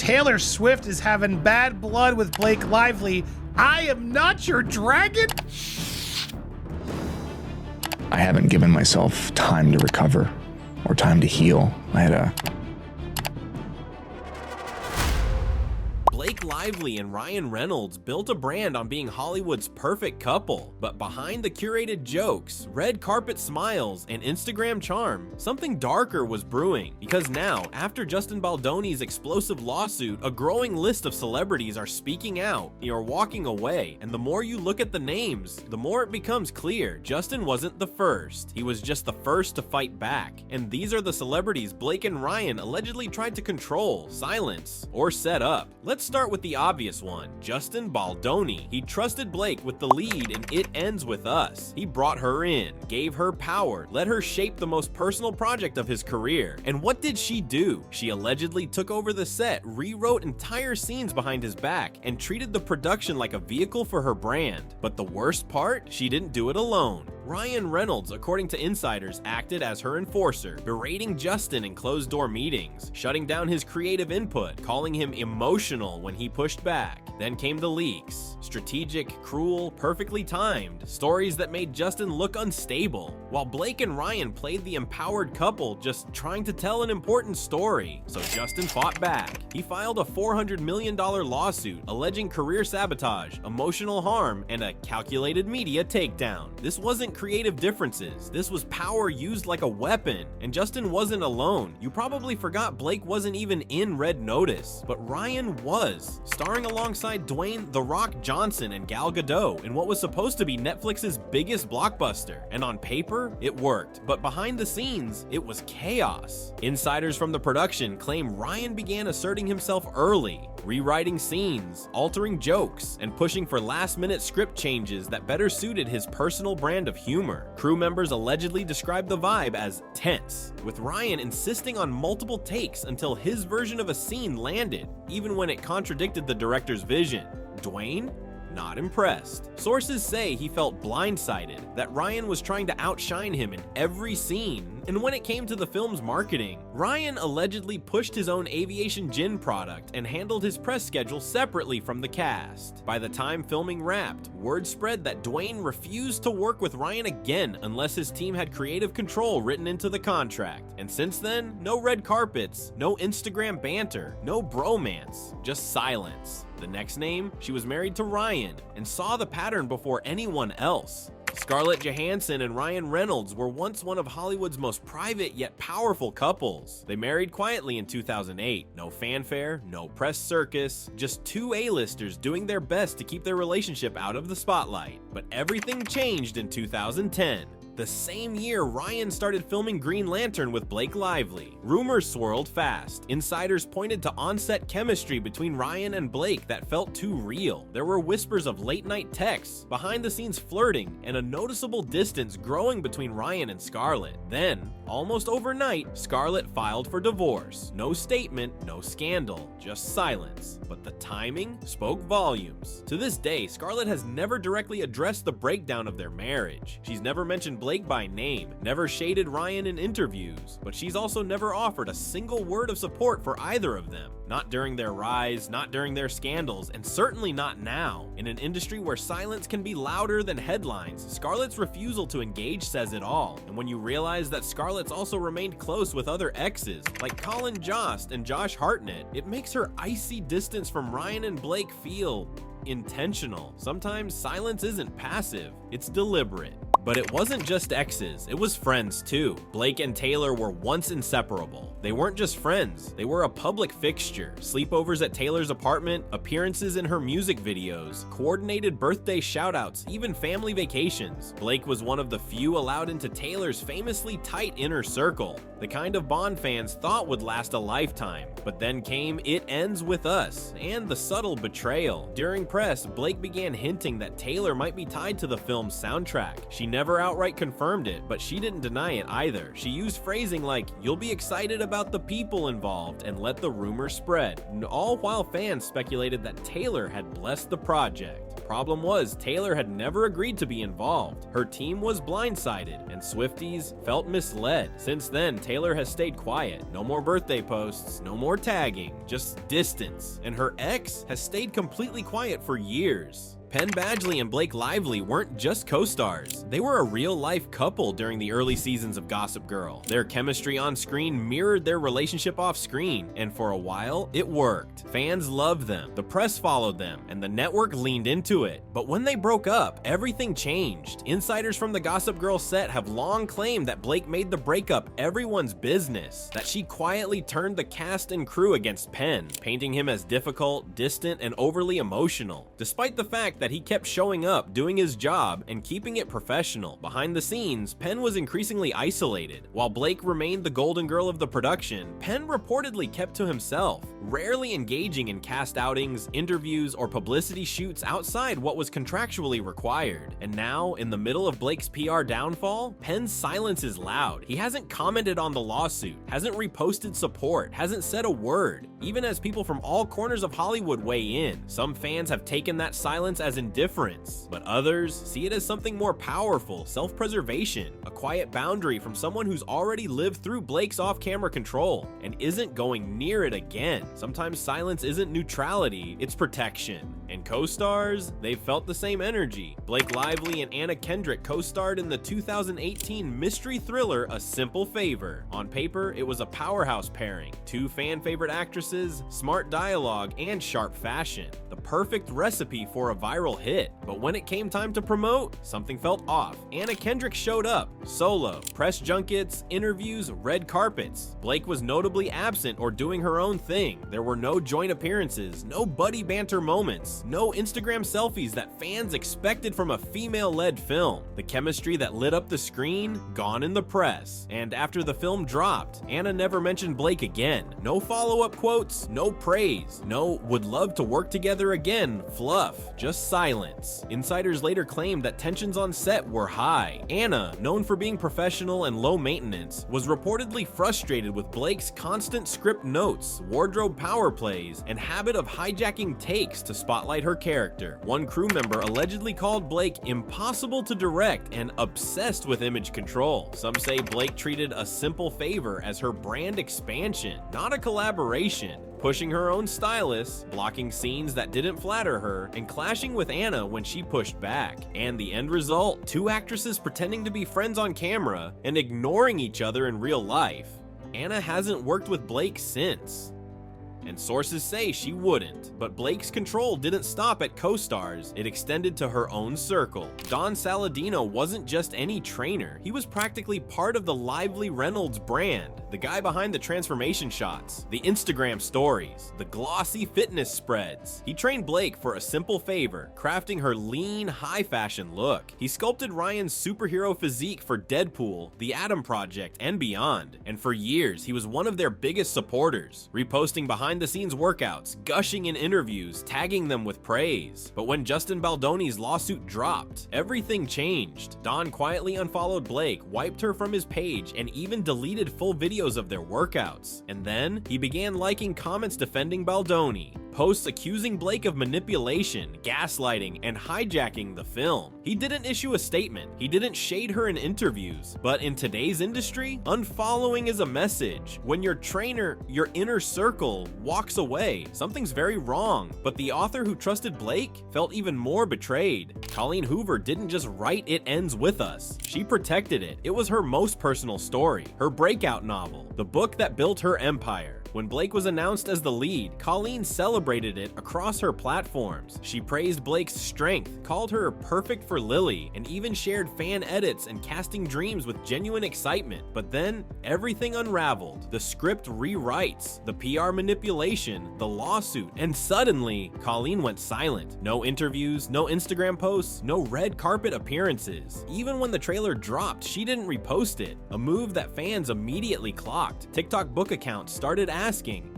Taylor Swift is having bad blood with Blake Lively. I am not your dragon. I haven't given myself time to recover or time to heal. I had a Blake Lively and Ryan Reynolds built a brand on being Hollywood's perfect couple, but behind the curated jokes, red carpet smiles, and Instagram charm, something darker was brewing. Because now, after Justin Baldoni's explosive lawsuit, a growing list of celebrities are speaking out or walking away, and the more you look at the names, the more it becomes clear Justin wasn't the first. He was just the first to fight back, and these are the celebrities Blake and Ryan allegedly tried to control, silence, or set up. Let's start with the obvious one, Justin Baldoni. He trusted Blake with the lead in It Ends With Us. He brought her in, gave her power, let her shape the most personal project of his career. And what did she do? She allegedly took over the set, rewrote entire scenes behind his back, and treated the production like a vehicle for her brand. But the worst part? She didn't do it alone. Ryan Reynolds, according to insiders, acted as her enforcer, berating Justin in closed-door meetings, shutting down his creative input, calling him emotional when he pushed back. Then came the leaks. Strategic, cruel, perfectly timed. Stories that made Justin look unstable, while Blake and Ryan played the empowered couple just trying to tell an important story. So Justin fought back. He filed a $400 million lawsuit alleging career sabotage, emotional harm, and a calculated media takedown. This wasn't creative differences. This was power used like a weapon. And Justin wasn't alone. You probably forgot Blake wasn't even in Red Notice, but Ryan was, starring alongside Dwayne "The Rock" Johnson and Gal Gadot in what was supposed to be Netflix's biggest blockbuster. And on paper, it worked, but behind the scenes, it was chaos. Insiders from the production claim Ryan began asserting himself early, rewriting scenes, altering jokes, and pushing for last-minute script changes that better suited his personal brand of humor. Crew members allegedly described the vibe as tense, with Ryan insisting on multiple takes until his version of a scene landed, even when it contradicted the director's vision. Dwayne? Not impressed. Sources say he felt blindsided, that Ryan was trying to outshine him in every scene. And when it came to the film's marketing, Ryan allegedly pushed his own aviation gin product and handled his press schedule separately from the cast. By the time filming wrapped, word spread that Dwayne refused to work with Ryan again unless his team had creative control written into the contract. And since then, no red carpets, no Instagram banter, no bromance, just silence. The next name, she was married to Ryan and saw the pattern before anyone else. Scarlett Johansson and Ryan Reynolds were once one of Hollywood's most private yet powerful couples. They married quietly in 2008. No fanfare, no press circus, just two A-listers doing their best to keep their relationship out of the spotlight. But everything changed in 2010. The same year, Ryan started filming Green Lantern with Blake Lively. Rumors swirled fast. Insiders pointed to on-set chemistry between Ryan and Blake that felt too real. There were whispers of late-night texts, behind-the-scenes flirting, and a noticeable distance growing between Ryan and Scarlett. Then, almost overnight, Scarlett filed for divorce. No statement, no scandal, just silence. But the timing spoke volumes. To this day, Scarlett has never directly addressed the breakdown of their marriage. She's never mentioned Blake by name, never shaded Ryan in interviews, but she's also never offered a single word of support for either of them. Not during their rise, not during their scandals, and certainly not now. In an industry where silence can be louder than headlines, Scarlett's refusal to engage says it all. And when you realize that Scarlett's also remained close with other exes, like Colin Jost and Josh Hartnett, it makes her icy distance from Ryan and Blake feel intentional. Sometimes silence isn't passive, it's deliberate. But it wasn't just exes, it was friends too. Blake and Taylor were once inseparable. They weren't just friends, they were a public fixture. Sleepovers at Taylor's apartment, appearances in her music videos, coordinated birthday shoutouts, even family vacations. Blake was one of the few allowed into Taylor's famously tight inner circle, the kind of Bond fans thought would last a lifetime. But then came It Ends With Us, and the subtle betrayal. During press, Blake began hinting that Taylor might be tied to the film's soundtrack. She never outright confirmed it, but she didn't deny it either. She used phrasing like, "You'll be excited about the people involved," and let the rumor spread, all while fans speculated that Taylor had blessed the project. Problem was, Taylor had never agreed to be involved. Her team was blindsided, and Swifties felt misled. Since then, Taylor has stayed quiet. No more birthday posts, no more tagging, just distance. And her ex has stayed completely quiet for years. Penn Badgley and Blake Lively weren't just co-stars. They were a real-life couple during the early seasons of Gossip Girl. Their chemistry on screen mirrored their relationship off screen, and for a while, it worked. Fans loved them, the press followed them, and the network leaned into it. But when they broke up, everything changed. Insiders from the Gossip Girl set have long claimed that Blake made the breakup everyone's business, that she quietly turned the cast and crew against Penn, painting him as difficult, distant, and overly emotional. Despite the fact that he kept showing up, doing his job, and keeping it professional. Behind the scenes, Penn was increasingly isolated. While Blake remained the golden girl of the production, Penn reportedly kept to himself, rarely engaging in cast outings, interviews, or publicity shoots outside what was contractually required. And now, in the middle of Blake's PR downfall, Penn's silence is loud. He hasn't commented on the lawsuit, hasn't reposted support, hasn't said a word, even as people from all corners of Hollywood weigh in. Some fans have taken that silence as indifference, but others see it as something more powerful, self-preservation, a quiet boundary from someone who's already lived through Blake's off-camera control and isn't going near it again. Sometimes silence isn't neutrality, it's protection. And co-stars, they've felt the same energy. Blake Lively and Anna Kendrick co-starred in the 2018 mystery thriller A Simple Favor. On paper, it was a powerhouse pairing. Two fan-favorite actresses, smart dialogue, and sharp fashion. The perfect recipe for a viral hit. But when it came time to promote, something felt off. Anna Kendrick showed up, solo. Press junkets, interviews, red carpets. Blake was notably absent or doing her own thing. There were no joint appearances, no buddy banter moments, no Instagram selfies that fans expected from a female-led film. The chemistry that lit up the screen, gone in the press. And after the film dropped, Anna never mentioned Blake again. No follow-up quotes, no praise, no "would love to work together again" fluff, just silence. Insiders later claimed that tensions on set were high. Anna, known for being professional and low maintenance, was reportedly frustrated with Blake's constant script notes, wardrobe power plays, and habit of hijacking takes to spotlight her character. One crew member allegedly called Blake impossible to direct and obsessed with image control. Some say Blake treated A Simple Favor as her brand expansion, not a collaboration, pushing her own stylist, blocking scenes that didn't flatter her, and clashing with Anna when she pushed back. And the end result, two actresses pretending to be friends on camera and ignoring each other in real life. Anna hasn't worked with Blake since. And sources say she wouldn't. But Blake's control didn't stop at co-stars, it extended to her own circle. Don Saladino wasn't just any trainer, he was practically part of the lively Reynolds brand, the guy behind the transformation shots, the Instagram stories, the glossy fitness spreads. He trained Blake for A Simple Favor, crafting her lean, high-fashion look. He sculpted Ryan's superhero physique for Deadpool, The Atom Project, and beyond. And for years, he was one of their biggest supporters, reposting behind-the-scenes workouts, gushing in interviews, tagging them with praise. But when Justin Baldoni's lawsuit dropped, everything changed. Don quietly unfollowed Blake, wiped her from his page, and even deleted full videos of their workouts. And then, he began liking comments defending Baldoni, posts accusing Blake of manipulation, gaslighting, and hijacking the film. He didn't issue a statement, he didn't shade her in interviews, but in today's industry, unfollowing is a message. When your trainer, your inner circle, walks away, something's very wrong. But the author who trusted Blake felt even more betrayed. Colleen Hoover didn't just write It Ends With Us, she protected it. It was her most personal story, her breakout novel, the book that built her empire. When Blake was announced as the lead, Colleen celebrated it across her platforms. She praised Blake's strength, called her perfect for Lily, and even shared fan edits and casting dreams with genuine excitement. But then, everything unraveled. The script rewrites, the PR manipulation, the lawsuit, and suddenly, Colleen went silent. No interviews, no Instagram posts, no red carpet appearances. Even when the trailer dropped, she didn't repost it, a move that fans immediately clocked. TikTok book accounts started asking,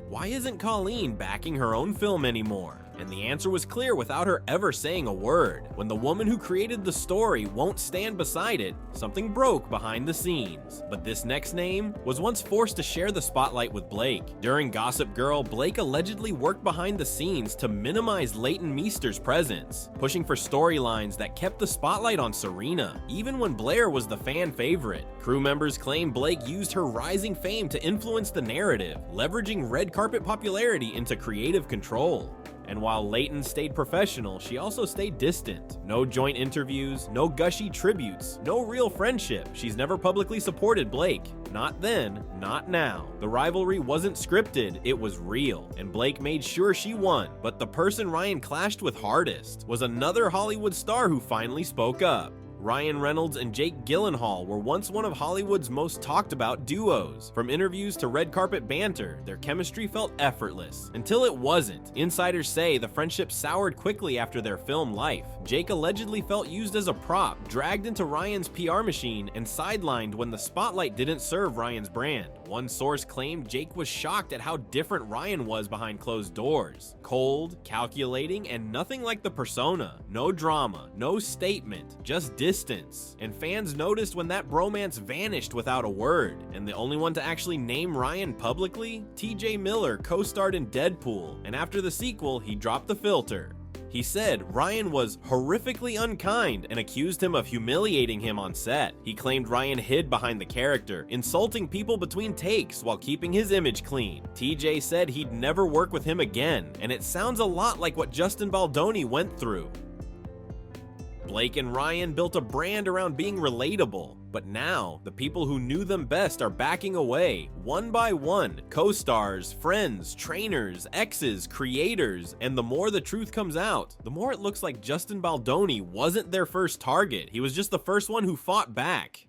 why isn't Colleen backing her own film anymore? And the answer was clear without her ever saying a word. When the woman who created the story won't stand beside it, something broke behind the scenes. But this next name was once forced to share the spotlight with Blake. During Gossip Girl, Blake allegedly worked behind the scenes to minimize Leighton Meester's presence, pushing for storylines that kept the spotlight on Serena, even when Blair was the fan favorite. Crew members claim Blake used her rising fame to influence the narrative, leveraging red carpet popularity into creative control. And while Leighton stayed professional, she also stayed distant. No joint interviews, no gushy tributes, no real friendship. She's never publicly supported Blake. Not then, not now. The rivalry wasn't scripted, it was real, and Blake made sure she won. But the person Ryan clashed with hardest was another Hollywood star who finally spoke up. Ryan Reynolds and Jake Gyllenhaal were once one of Hollywood's most talked about duos. From interviews to red carpet banter, their chemistry felt effortless. Until it wasn't. Insiders say the friendship soured quickly after their film Life. Jake allegedly felt used as a prop, dragged into Ryan's PR machine, and sidelined when the spotlight didn't serve Ryan's brand. One source claimed Jake was shocked at how different Ryan was behind closed doors. Cold, calculating, and nothing like the persona. No drama, no statement, just distance. And fans noticed when that bromance vanished without a word. And the only one to actually name Ryan publicly? TJ Miller co-starred in Deadpool, and after the sequel, he dropped the filter. He said Ryan was horrifically unkind and accused him of humiliating him on set. He claimed Ryan hid behind the character, insulting people between takes while keeping his image clean. TJ said he'd never work with him again, and it sounds a lot like what Justin Baldoni went through. Blake and Ryan built a brand around being relatable, but now the people who knew them best are backing away, one by one. Co-stars, friends, trainers, exes, creators, and the more the truth comes out, the more it looks like Justin Baldoni wasn't their first target. He was just the first one who fought back.